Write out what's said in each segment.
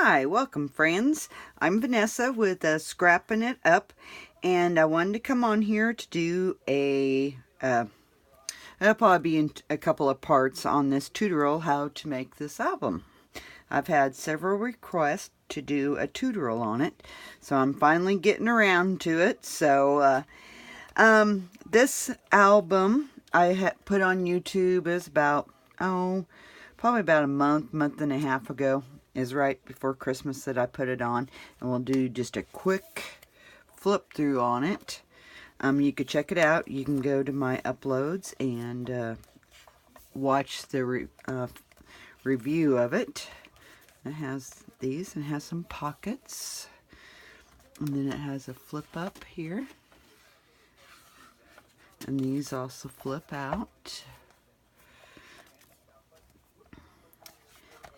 Hi, welcome friends. I'm Vanessa with Scrappin' It Up, and I wanted to come on here to do it'll probably be in a couple of parts on this tutorial how to make this album. I've had several requests to do a tutorial on it, so I'm finally getting around to it. So this album I put on YouTube is about, probably about a month and a half ago. Is right before Christmas that I put it on, and we'll do just a quick flip through on it. You could check it out. You can go to my uploads and watch the review of it. It has these and has some pockets, and then it has a flip up here, and these also flip out.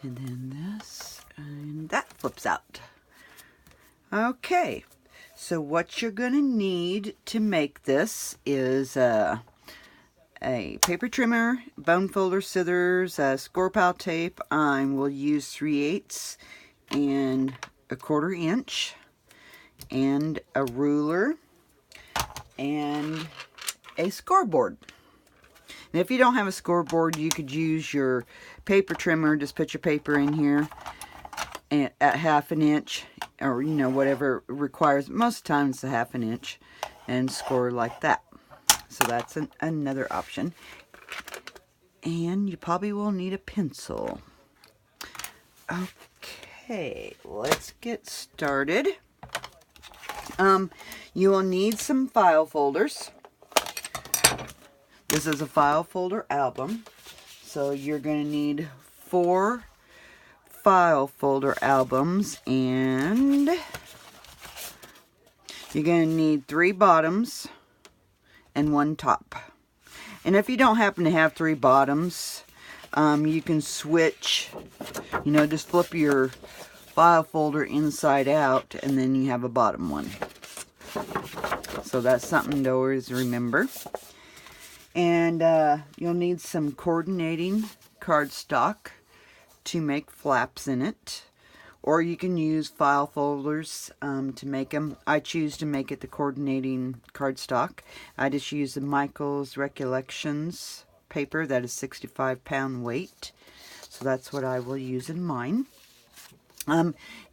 And then this, and that flips out. Okay, so what you're going to need to make this is a paper trimmer, bone folder, scissors, score pile tape. I will use 3/8 and a 1/4 inch, and a ruler, and a scoreboard. And if you don't have a scoreboard, you could use your paper trimmer. Just put your paper in here at 1/2 inch, or whatever it requires. Most times it's 1/2 inch, and score like that. So that's another option. And you probably will need a pencil. Okay, let's get started. You will need some file folders. This is a file folder album, so you're going to need 4 file folder albums, and you're going to need 3 bottoms and 1 top. And if you don't happen to have 3 bottoms, you can switch, just flip your file folder inside out, and then you have a bottom one. So that's something to always remember. And you'll need some coordinating cardstock to make flaps in it. Or you can use file folders to make them. I choose to make it the coordinating cardstock. I just use the Michael's Recollections paper that is 65-pound weight. So that's what I will use in mine.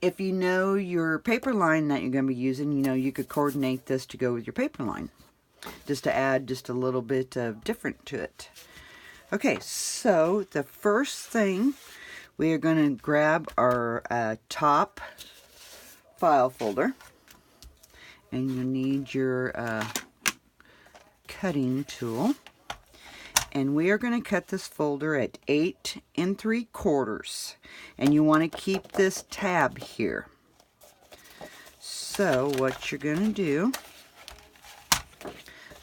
If you know your paper line that you're going to be using, you could coordinate this to go with your paper line, just to add just a little bit of different to it. Okay, so the first thing, we are going to grab our top file folder, and you need your cutting tool, and we are going to cut this folder at 8 3/4, and you want to keep this tab here. So what you're going to do,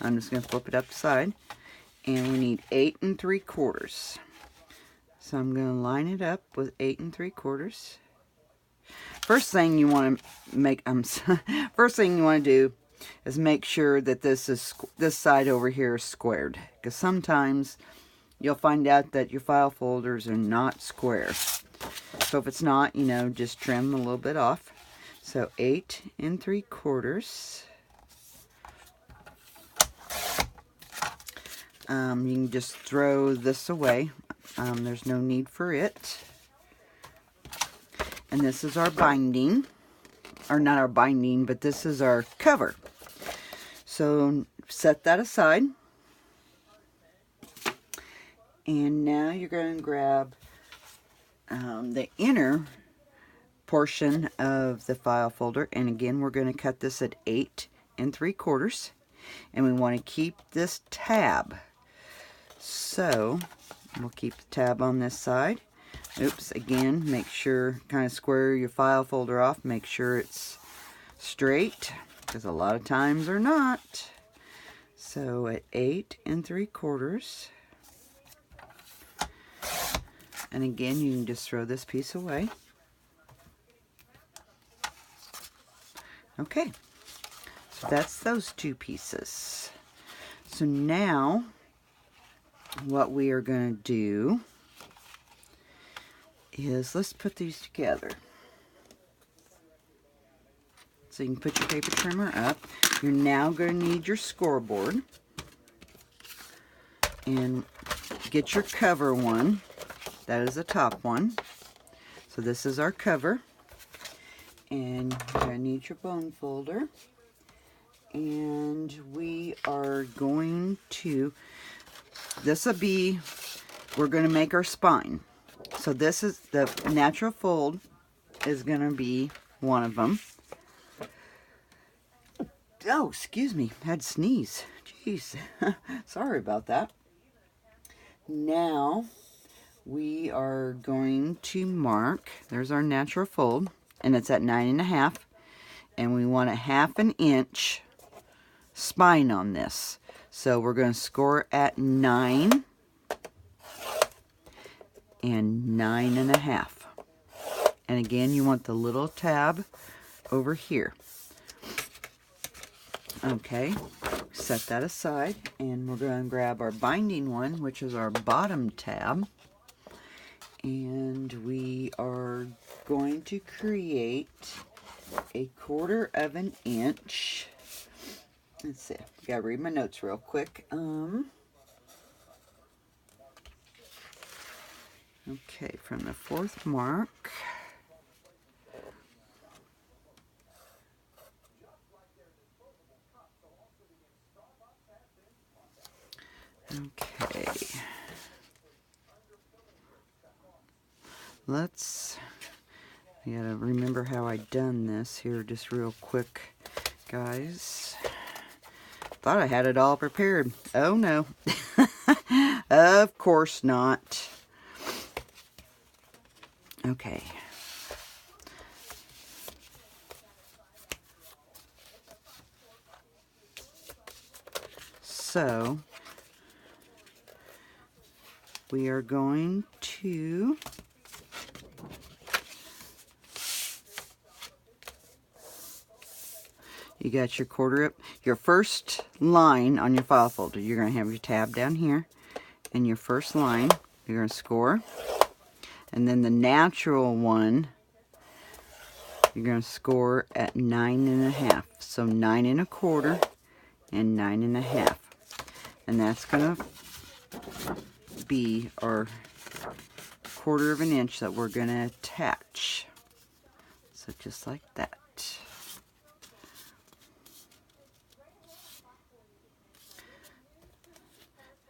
I'm just going to flip it upside, and we need 8 3/4. So I'm going to line it up with 8 3/4. First thing you want to make, first thing you want to do is make sure that this side over here is squared, because sometimes you'll find out that your file folders are not square. So if it's not, just trim a little bit off. So 8 3/4. You can just throw this away. There's no need for it. And this is our binding. Or not our binding, but this is our cover. So set that aside. And now you're going to grab the inner portion of the file folder. And again, we're going to cut this at 8 3/4. And we want to keep this tab. So we'll keep the tab on this side. Oops, again, make sure, kind of square your file folder off. Make sure it's straight, because a lot of times they're not. So at 8 3/4. And again, you can just throw this piece away. Okay, so that's those 2 pieces. So now, what we are going to do is, let's put these together. So you can put your paper trimmer up. You're now going to need your scoreboard. And get your cover one. That is the top one. So this is our cover. And you're going to need your bone folder. And we are going to, this will be, we're going to make our spine. So this is, the natural fold is going to be one of them. Oh, excuse me, I had to sneeze. Jeez, sorry about that. Now, we are going to mark, there's our natural fold, and it's at 9.5, and we want a 1/2 inch spine on this. So we're going to score at 9 and 9.5. And again, you want the little tab over here. Okay, set that aside, and we're going to grab our binding one, which is our bottom tab, and we are going to create a 1/4 inch. Let's see, I gotta read my notes real quick. Okay, from the 4th mark. Okay. I gotta remember how I done this here just real quick, guys. Thought I had it all prepared. Oh no. Of course not. Okay. So, we are going to you got your 1/4, your first line on your file folder. You're going to have your tab down here, and your first line, you're going to score. And then the natural one, you're going to score at 9.5. So 9 1/4 and 9.5. And that's going to be our 1/4 inch that we're going to attach. So just like that.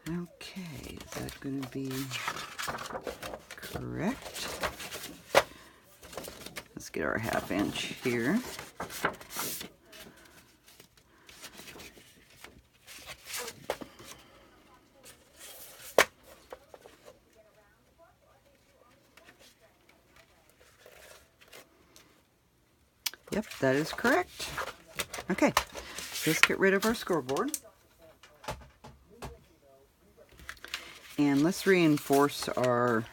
Okay, is that going to be correct? Let's get our 1/2 inch here. Yep, that is correct. Okay, let's get rid of our scoreboard. And let's reinforce our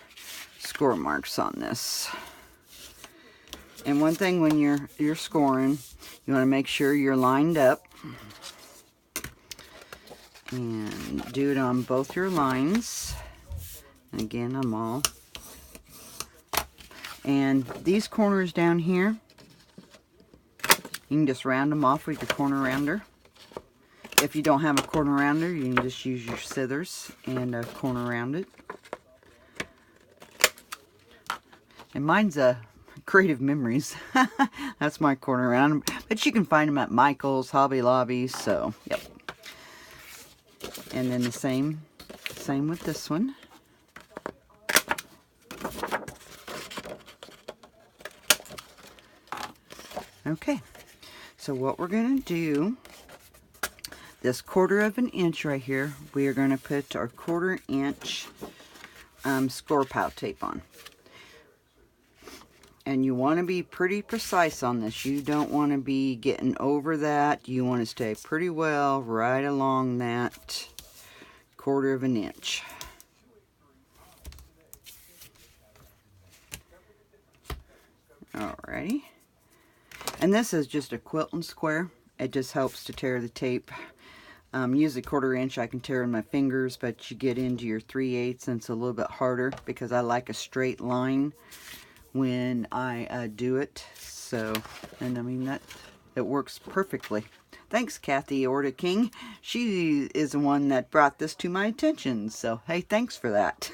score marks on this. And one thing when you're scoring, you want to make sure you're lined up. And do it on both your lines. And again, I'm all. And these corners down here, you can just round them off with your corner rounder. If you don't have a corner rounder, you can just use your scissors and corner round it. And mine's Creative Memories. That's my corner rounder. But you can find them at Michael's, Hobby Lobby, so, yep. And then the same with this one. Okay, so what we're going to do, this 1/4 inch right here, we are going to put our 1/4 inch score pile tape on. And you want to be pretty precise on this. You don't want to be getting over that. You want to stay pretty well right along that 1/4 inch. Alrighty. And this is just a quilting square. It just helps to tear the tape. Use a 1/4 inch. I can tear in my fingers, but you get into your 3/8 and it's a little bit harder because I like a straight line when I do it. So, and I mean it works perfectly. Thanks, Kathy Orta King. She is the one that brought this to my attention. So, hey, thanks for that.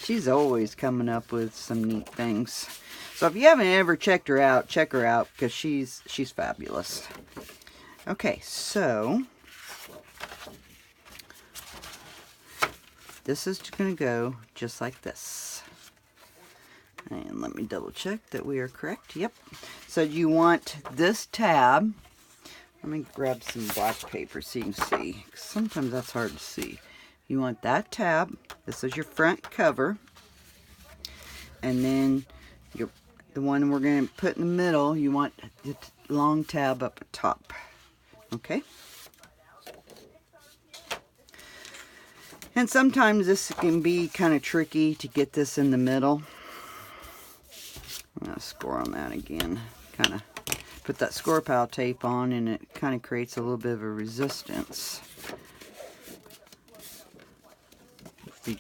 She's always coming up with some neat things. So if you haven't ever checked her out, check her out because she's fabulous. Okay, so this is going to go just like this. And let me double check that we are correct. Yep. So you want this tab. Let me grab some black paper so you can see. Sometimes that's hard to see. You want that tab. This is your front cover. And then the one we're going to put in the middle, you want the long tab up at top. Okay? And sometimes this can be kind of tricky to get this in the middle. I'm going to score on that again. Kind of put that score pile tape on, and it kind of creates a little bit of a resistance. If you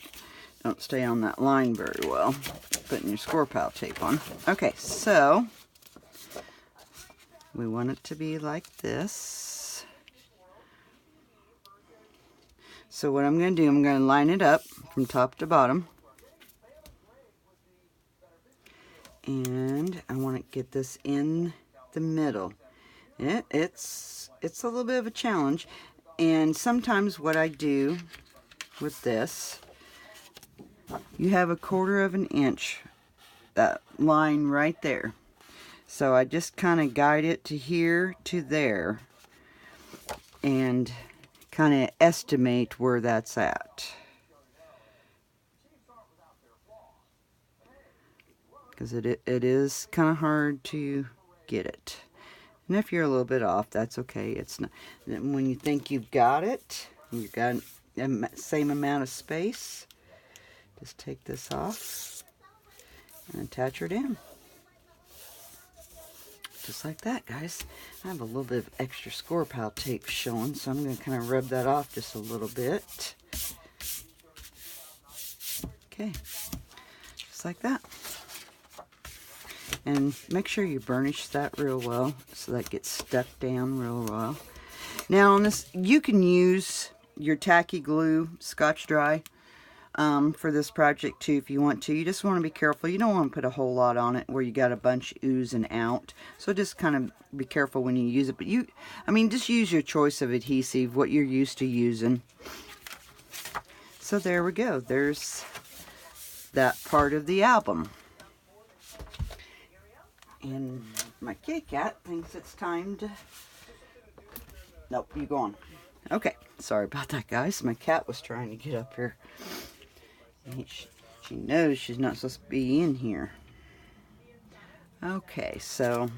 don't stay on that line very well, putting your score pile tape on. Okay, so we want it to be like this. So what I'm going to do, I'm going to line it up from top to bottom. And I want to get this in the middle. It's a little bit of a challenge. And sometimes what I do with this, you have 1/4 of an inch, that line right there. So I just kind of guide it to here to there and kind of estimate where that's at. Because it is kind of hard to get it. And if you're a little bit off, that's okay. It's not. When you think you've got it, you've got the same amount of space, just take this off and attach her down. Just like that, guys. I have a little bit of extra score pile tape showing, so I'm going to kind of rub that off just a little bit. Okay, just like that. And make sure you burnish that real well so that gets stuck down real well. Now on this, you can use your tacky glue, Scotch Dry, for this project too if you want to. You just want to be careful. You don't want to put a whole lot on it where you got a bunch oozing out. So just kind of be careful when you use it. But just use your choice of adhesive, what you're used to using. So there we go. There's that part of the album. And my kitty cat thinks it's time to... Nope, you go on. Okay, sorry about that, guys. My cat was trying to get up here. She knows she's not supposed to be in here. Okay, so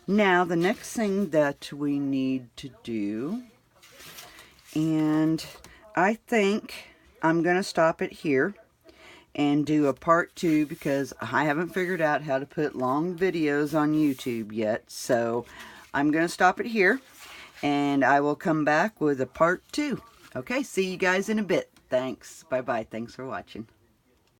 now the next thing that we need to do, and I think I'm going to stop it here and do a part 2 because I haven't figured out how to put long videos on YouTube yet. So I'm going to stop it here and I will come back with a part 2. Okay, see you guys in a bit. Thanks. Bye-bye. Thanks for watching.